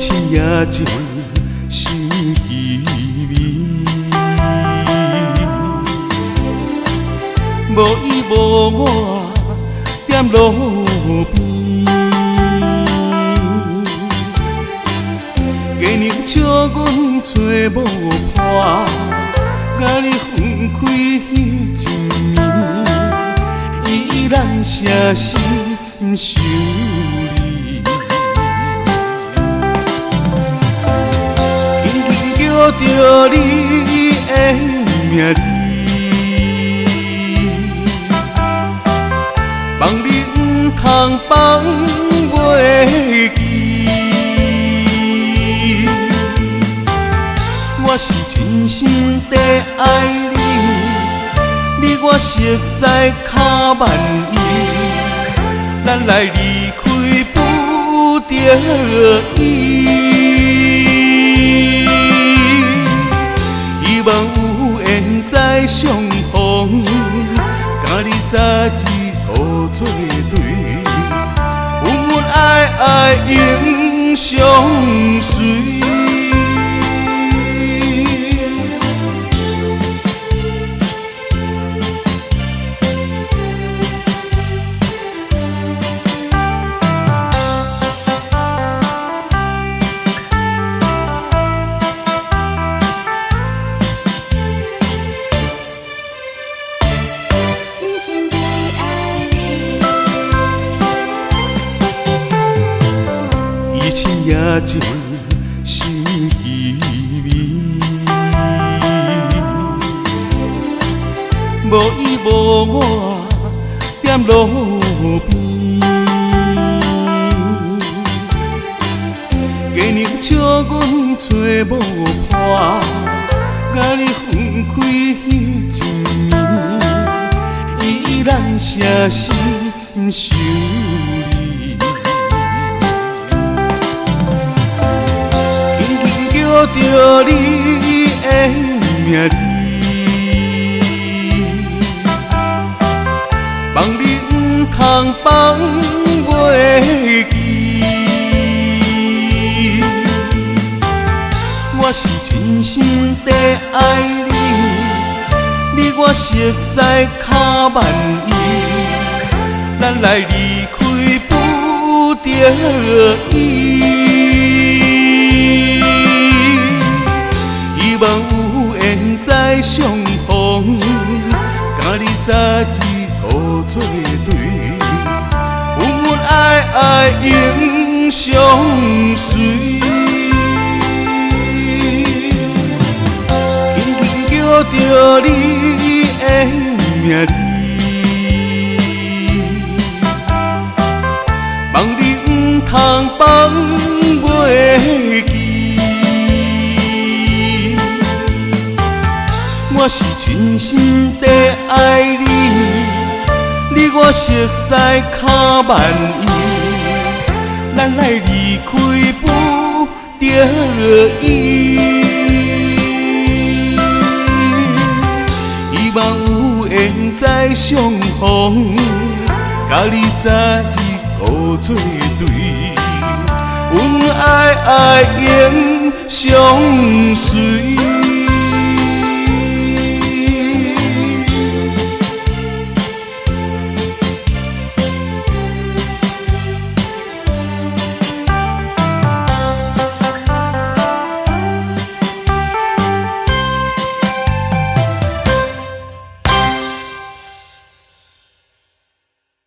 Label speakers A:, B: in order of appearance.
A: 深夜情心稀微，无伊无我踮路边，家娘笑阮找无伴，甲你分开迄一暝，依然舍心想你。轻轻叫着你的名字，望你唔通放袂记。我是真心地爱你，你我熟悉脚万意，咱来离开不得已。希望有缘再相逢，甲你早日搁做对，恩恩爱爱永相随。深夜情心稀微，无伊无我踮路边，家娘笑阮找无伴，甲你分开迄一暝，依然舍心想你。叫着你的名字，望你唔通放袂记。我是真心地爱你，你我熟悉脚万意，咱来离开不得已。希望有缘再相逢，甲你早日搁做对，恩恩爱爱永相随。轻轻叫着你的名字，望你唔通放袂记。我是真心地爱你，你我熟悉脚万意，咱来离开不得已。希望有缘再相逢，甲你早日搁做对，恩爱爱永相随。